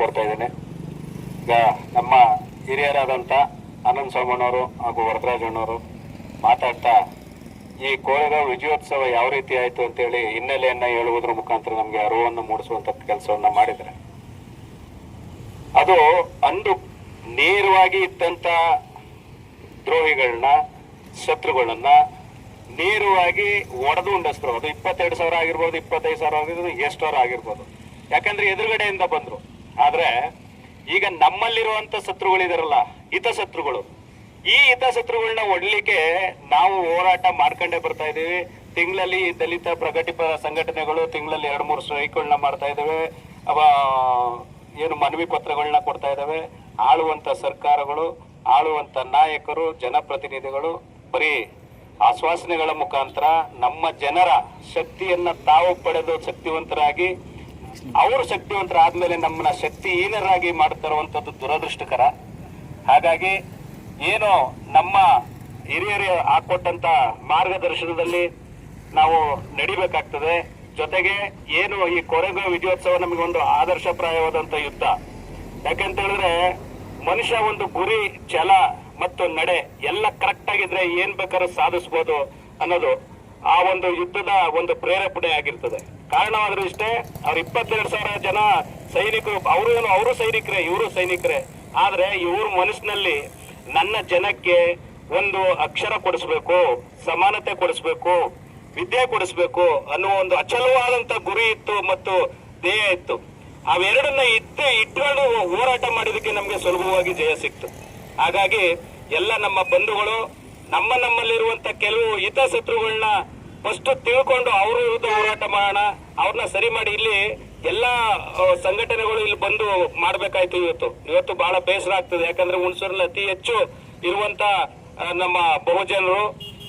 ಕೋರ್ತಾ ಇದ್ದೇನೆ. ಈಗ ನಮ್ಮ ಹಿರಿಯರಾದಂಥ ಆನಂದ್ ಸೋಮಣ್ಣವರು ಹಾಗೂ ವರದರಾಜಣ್ಣವರು ಮಾತಾಡ್ತಾ ಈ ಕೋರೆಗಾಂವ್ ವಿಜಯೋತ್ಸವ ಯಾವ ರೀತಿ ಆಯಿತು ಅಂತೇಳಿ ಹಿನ್ನೆಲೆಯನ್ನು ಹೇಳುವುದರ ಮುಖಾಂತರ ನಮಗೆ ಅರಿವನ್ನು ಮೂಡಿಸುವಂಥ ಕೆಲಸವನ್ನು ಮಾಡಿದ್ದಾರೆ. ಅದು ಅಂದು ನೇರವಾಗಿ ಇದ್ದಂಥ ದ್ರೋಹಿಗಳನ್ನ, ಶತ್ರುಗಳನ್ನ ನೇರವಾಗಿ ಒಡೆದು ಉಂಡಸ್ತರು. ಅದು 22,000 ಆಗಿರ್ಬೋದು, 25,000 ಆಗಿರ್ಬೋದು, ಎಷ್ಟೋರ ಆಗಿರ್ಬೋದು. ಯಾಕಂದ್ರೆ ಎದುರುಗಡೆಯಿಂದ ಬಂದ್ರು. ಆದ್ರೆ ಈಗ ನಮ್ಮಲ್ಲಿರುವಂತ ಶತ್ರುಗಳಿದಾರಲ್ಲ, ಹಿತಶತ್ರುಗಳು, ಈ ಹಿತಶತ್ರುಗಳನ್ನ ಒಡ್ಲಿಕ್ಕೆ ನಾವು ಹೋರಾಟ ಮಾಡ್ಕೊಂಡೇ ಬರ್ತಾ ಇದೀವಿ. ತಿಂಗಳಲ್ಲಿ ದಲಿತ ಪ್ರಗತಿಪರ ಸಂಘಟನೆಗಳು ತಿಂಗಳಲ್ಲಿ 2-3 ಸ್ಟ್ರೈಕ್ಗಳನ್ನ ಮಾಡ್ತಾ ಇದಾವೆ. ಏನು ಮನವಿ ಪತ್ರಗಳನ್ನ ಕೊಡ್ತಾ ಇದಾವೆ. ಆಳುವಂತ ಸರ್ಕಾರಗಳು, ಆಳುವಂತ ನಾಯಕರು, ಜನಪ್ರತಿನಿಧಿಗಳು ಬರೀ ಆಶ್ವಾಸನೆಗಳ ಮುಖಾಂತರ ನಮ್ಮ ಜನರ ಶಕ್ತಿಯನ್ನ ತಾವು ಪಡೆದು ಶಕ್ತಿವಂತರಾಗಿ, ಅವರು ಶಕ್ತಿವಂತರಾದ್ಮೇಲೆ ನಮ್ಮನ್ನ ಶಕ್ತಿಹೀನರಾಗಿ ಮಾಡ್ತಿರುವಂತದ್ದು ದುರದೃಷ್ಟಕರ. ಹಾಗಾಗಿ ಏನು ನಮ್ಮ ಹಿರಿಯರು ಹಾಕೊಟ್ಟಂತ ಮಾರ್ಗದರ್ಶನದಲ್ಲಿ ನಾವು ನಡಿಬೇಕಾಗ್ತದೆ. ಜೊತೆಗೆ ಏನು ಈ ಕೋರೆಗಾಂವ್ ವಿಜಯೋತ್ಸವ ನಮಗೊಂದು ಆದರ್ಶಪ್ರಾಯವಾದಂತ ಯುದ್ಧ. ಯಾಕಂತ ಹೇಳಿದ್ರೆ ಮನುಷ್ಯ ಒಂದು ಗುರಿ, ಛಲ ಮತ್ತು ನಡೆ ಎಲ್ಲ ಕರೆಕ್ಟ್ ಆಗಿದ್ರೆ ಏನ್ ಬೇಕಾದ್ರೂ ಸಾಧಿಸಬಹುದು ಅನ್ನೋದು ಆ ಒಂದು ಯುದ್ಧದ ಒಂದು ಪ್ರೇರೇಪಣೆ ಆಗಿರ್ತದೆ. ಕಾರಣವಾದ್ರೂ ಇಷ್ಟೇ, ಅವ್ರ 22,000 ಜನ ಸೈನಿಕರು, ಅವರು ಸೈನಿಕರೇ, ಇವರು ಸೈನಿಕರೇ. ಆದ್ರೆ ಇವ್ರ ಮನಸ್ಸಿನಲ್ಲಿ ನನ್ನ ಜನಕ್ಕೆ ಒಂದು ಅಕ್ಷರ ಕೊಡಿಸ್ಬೇಕು, ಸಮಾನತೆ ಕೊಡಿಸ್ಬೇಕು, ವಿದ್ಯೆ ಕೊಡಿಸ್ಬೇಕು ಅನ್ನುವ ಒಂದು ಅಚಲವಾದಂತ ಗುರಿ ಇತ್ತು ಮತ್ತು ಧ್ಯೇಯ ಇತ್ತು. ಅವೆರಡನ್ನ ಇಟ್ಕೊಂಡು ಹೋರಾಟ ಮಾಡಿದಕ್ಕೆ ನಮ್ಗೆ ಸುಲಭವಾಗಿ ಜಯ ಸಿಕ್ತು. ಹಾಗಾಗಿ ಎಲ್ಲ ನಮ್ಮ ಬಂಧುಗಳು ನಮ್ಮಲ್ಲಿರುವಂತ ಕೆಲವು ಹಿತಶತ್ರುಗಳನ್ನ ಫಸ್ಟ್ ತಿಳ್ಕೊಂಡು ಅವ್ರ ವಿರುದ್ಧ ಹೋರಾಟ ಮಾಡೋಣ, ಅವ್ರನ್ನ ಸರಿ ಮಾಡಿ ಇಲ್ಲಿ ಎಲ್ಲಾ ಸಂಘಟನೆಗಳು ಇಲ್ಲಿ ಬಂದು ಮಾಡ್ಬೇಕಾಯ್ತು. ಇವತ್ತು ಬಹಳ ಬೇಸರ ಆಗ್ತದೆ. ಯಾಕಂದ್ರೆ ಹುಣಸೂರಲ್ಲಿ ಅತಿ ಹೆಚ್ಚು ಇರುವಂತ ನಮ್ಮ ಬಹುಜನರು,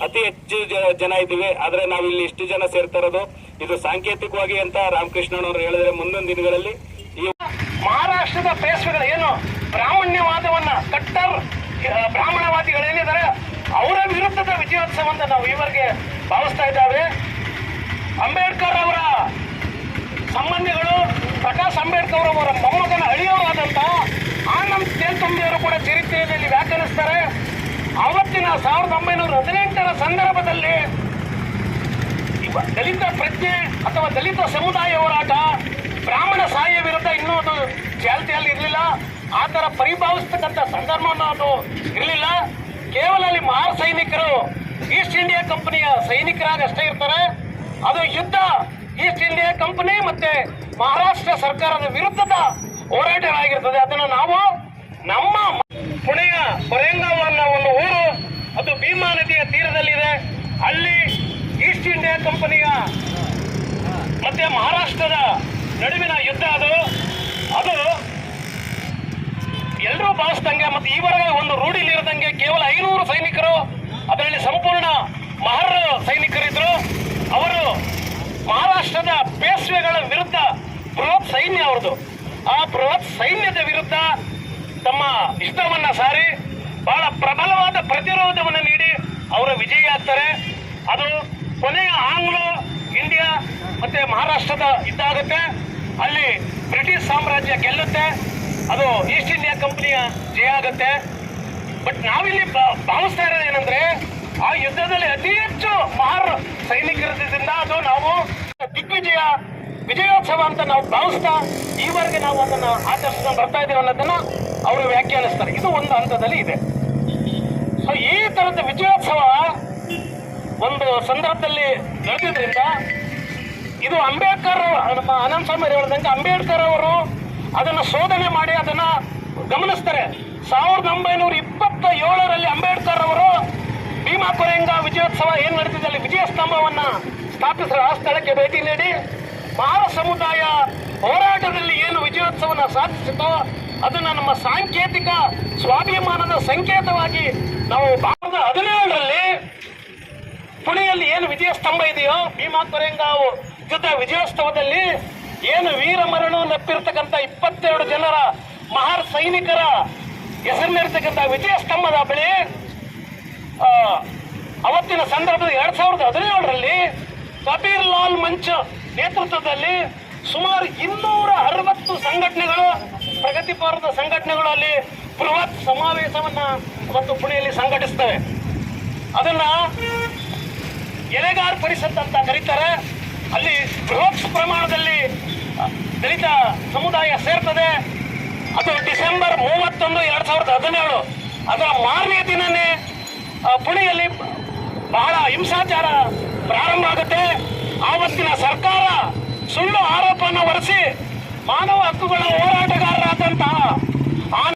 ಅತಿ ಹೆಚ್ಚು ಜನ ಇದ್ದೀವಿ. ಆದ್ರೆ ನಾವು ಇಲ್ಲಿ ಇಷ್ಟು ಜನ ಸೇರ್ತಾ ಇರೋದು ಇದು ಸಾಂಕೇತಿಕವಾಗಿ ಅಂತ ರಾಮಕೃಷ್ಣನವರು ಹೇಳಿದ್ರೆ ಮುಂದಿನ ದಿನಗಳಲ್ಲಿ ಈ ಮಹಾರಾಷ್ಟ್ರದ ಪೇಶ್ವೆಗಳು ಏನು ಬ್ರಾಹ್ಮಣ್ಯವಾದವನ್ನ ಕಟ್ಟರ್ ಬ್ರಾಹ್ಮಣವಾದಿಗಳೇನಿದ್ದಾರೆ ಅವರ ವಿರುದ್ಧದ ವಿಜಯೋತ್ಸವ ಅಂತ ನಾವು ಈವರೆಗೆ ಭಾವಿಸ್ತಾ ಇದ್ದಾವೆ. ಅಂಬೇಡ್ಕರ್ ಅವರ ಸಂಬಂಧಿಗಳು, ಪ್ರಕಾಶ್ ಅಂಬೇಡ್ಕರ್ ಅವರ ಮೊಮ್ಮಗನ ಅಳಿಯವಾದಂತ ಆನಂದ್ ತೇಲ್ತುಂಬಿಯವರು ಕೂಡ ಚರಿತ್ರೆಯಲ್ಲಿ ವ್ಯಾಖ್ಯಾನಿಸ್ತಾರೆ. ಆವತ್ತಿನ 1918ರ ಸಂದರ್ಭದಲ್ಲಿ ದಲಿತ ಪ್ರಜ್ಞೆ ಅಥವಾ ದಲಿತ ಸಮುದಾಯ ಹೋರಾಟ, ಬ್ರಾಹ್ಮಣ ಸಹಾಯ ವಿರುದ್ಧ ಇನ್ನೂ ಅದು ಚಾಲ್ತಿಯಲ್ಲಿ ಇರಲಿಲ್ಲ. ಆ ತರ ಪರಿಭಾವಿಸ್ತಕ್ಕಂಥ ಸಂದರ್ಭ ಅದು ಇರಲಿಲ್ಲ. ಕೇವಲ ಅಲ್ಲಿ ಮಹಾ ಸೈನಿಕರು ಈಸ್ಟ್ ಇಂಡಿಯಾ ಕಂಪನಿಯ ಸೈನಿಕರಾಗಿ ಅಷ್ಟೇ ಇರ್ತಾರೆ. ಅದು ಯುದ್ಧ ಈಸ್ಟ್ ಇಂಡಿಯಾ ಕಂಪನಿ ಮತ್ತೆ ಮಹಾರಾಷ್ಟ್ರ ಸರ್ಕಾರದ ವಿರುದ್ಧದ ಹೋರಾಟವಾಗಿರ್ತದೆ. ಅದನ್ನು ನಾವು ನಮ್ಮ ಪುಣೆಯ ಕೊರೆಗಾಂವ್ ಅನ್ನೋ ಒಂದು ಊರು, ಅದು ಭೀಮಾ ನದಿಯ ತೀರದಲ್ಲಿದೆ. ಅಲ್ಲಿ ಈಸ್ಟ್ ಇಂಡಿಯಾ ಕಂಪನಿಯ ಮತ್ತೆ ಮಹಾರಾಷ್ಟ್ರದ ನಡುವಿನ ಯುದ್ಧ ಅದು ಎಲ್ಲರೂ ಭಾವಿಸ್ದಂಗೆ ಮತ್ತೆ ಈವರೆಗೆ ಒಂದು ರೂಢಿಲಿರದಂಗೆ ಕೇವಲ 500 ಸೈನಿಕರು, ಅದರಲ್ಲಿ ಸಂಪೂರ್ಣ ಮಹರ್ ಸೈನಿಕರಿದ್ರು. ಅವರು ಮಹಾರಾಷ್ಟ್ರದ ಪೇಶ್ವೆಗಳ ವಿರುದ್ಧ ಬೃಹತ್ ಸೈನ್ಯ ಅವ್ರದ್ದು. ಆ ಬೃಹತ್ ಸೈನ್ಯದ ವಿರುದ್ಧ ತಮ್ಮ ಇಷ್ಟವನ್ನ ಸಾರಿ ಬಹಳ ಪ್ರಬಲವಾದ ಪ್ರತಿರೋಧವನ್ನು ನೀಡಿ ಅವರ ವಿಜಯ ಆಗ್ತಾರೆ. ಅದು ಕೊನೆಯ ಆಂಗ್ಲೋ ಇಂಡಿಯಾ ಮತ್ತೆ ಮಹಾರಾಷ್ಟ್ರದ ಯುದ್ಧ ಆಗುತ್ತೆ. ಅಲ್ಲಿ ಬ್ರಿಟಿಷ್ ಸಾಮ್ರಾಜ್ಯ ಗೆಲ್ಲುತ್ತೆ. ಅದು ಈಸ್ಟ್ ಇಂಡಿಯಾ ಕಂಪನಿಯ ಜಯ ಆಗುತ್ತೆ. ಬಟ್ ನಾವಿಲ್ಲಿ ಭಾವಿಸ್ತಾ ಇರೋದು ಏನಂದ್ರೆ ಆ ಯುದ್ಧದಲ್ಲಿ ಅತಿ ಹೆಚ್ಚು ಮಹಾರ್ ಸೈನಿಕರಿಂದ ಅದು ನಾವು ವಿಜಯೋತ್ಸವ ಅಂತ ನಾವು ಭಾವಿಸ್ತಾ ಈವರೆಗೆ ನಾವು ಅದನ್ನ ಆಚರಿಸ್ಕೊಂಡು ಬರ್ತಾ ಇದ್ದೇವೆ ಅನ್ನೋದನ್ನ ಅವರು ವ್ಯಾಖ್ಯಾನಿಸ್ತಾರೆ. ಇದು ಒಂದು ಹಂತದಲ್ಲಿ ಇದೆ. ಸೊ ಈ ತರದ ವಿಜಯೋತ್ಸವ ಒಂದು ಸಂದರ್ಭದಲ್ಲಿ ನಡೆದಿದ್ರಿಂದ ಇದು ಅಂಬೇಡ್ಕರ್, ನಮ್ಮ ಆನಂದ್ ಸ್ವಾಮಿ ಹೇಳಿದಂಗೆ ಅಂಬೇಡ್ಕರ್ ಅವರು ಅದನ್ನ ಶೋಧನೆ ಮಾಡಿ ಅದನ್ನ ಗಮನಿಸ್ತಾರೆ. 1927ರಲ್ಲಿ ಅಂಬೇಡ್ಕರ್ ಅವರು ಭೀಮಾ ಕೊರೆಗಾಂವ್ ವಿಜಯೋತ್ಸವ ಏನ್ ನಡೆದಿದೆ ಅಲ್ಲಿ ವಿಜಯ ಸ್ತಂಭವನ್ನ ಸ್ಥಾಪಿಸಿದ ಆ ಸ್ಥಳಕ್ಕೆ ಭೇಟಿ ನೀಡಿ ಮಹಾರ ಸಮುದಾಯ ಹೋರಾಟದಲ್ಲಿ ಏನು ವಿಜಯೋತ್ಸವನ ಸಾಧಿಸಿತೋ ಅದನ್ನ ನಮ್ಮ ಸಾಂಕೇತಿಕ ಸ್ವಾಭಿಮಾನದ ಸಂಕೇತವಾಗಿ ನಾವು 2017ರಲ್ಲಿ ಪುಣೆಯಲ್ಲಿ ಏನು ವಿಜಯ ಸ್ತಂಭ ಇದೆಯೋ ಭೀಮಾ ಕೊರೆಗಾಂವ್ ಯುದ್ಧ ವಿಜಯೋತ್ಸವದಲ್ಲಿ ಏನು ವೀರ ಮರಣ ನಪ್ಪಿರ್ತಕ್ಕಂಥ 22 ಜನರ ಮಹಾರ್ ಸೈನಿಕರ ಹೆಸರಿನಿರ್ತಕ್ಕಂಥ ವಿಜಯ ಸ್ತಂಭದ ಬಳಿ ಅವತ್ತಿನ ಸಂದರ್ಭದಲ್ಲಿ 2017ರಲ್ಲಿ ಕಬೀರ್ ಲಾಲ್ ಮಂಚ್ ನೇತೃತ್ವದಲ್ಲಿ ಸುಮಾರು 260 ಸಂಘಟನೆಗಳು ಪರಿವಾರದ ಸಂಘಟನೆಗಳು ಅಲ್ಲಿ ಬೃಹತ್ ಸಮಾವೇಶವನ್ನ ಮತ್ತು ಪುಣೆಯಲ್ಲಿ ಸಂಘಟಿಸ್ತವೆ. ಅದನ್ನ ಎಲೆಗಾರ್ ಪರಿಷತ್ ಅಂತ ಕರೀತಾರೆ. ಅಲ್ಲಿ ಬೃಹತ್ ಪ್ರಮಾಣದಲ್ಲಿ ದಲಿತ ಸಮುದಾಯ ಸೇರ್ತದೆ. ಅದು ಡಿಸೆಂಬರ್ 31, 2017. ಅದರ ಮಾರನೇ ದಿನನೇ ಪುಣೆಯಲ್ಲಿ ಬಹಳ ಹಿಂಸಾಚಾರ ಪ್ರಾರಂಭ ಆಗುತ್ತೆ. ಆವತ್ತಿನ ಸರ್ಕಾರ ಸುಳ್ಳು ಆರೋಪವನ್ನು ಹೊರಿಸಿ ಮಾನವ ಹಕ್ಕುಗಳ ಹೋರಾಟಗಾರರಾದಂತಹ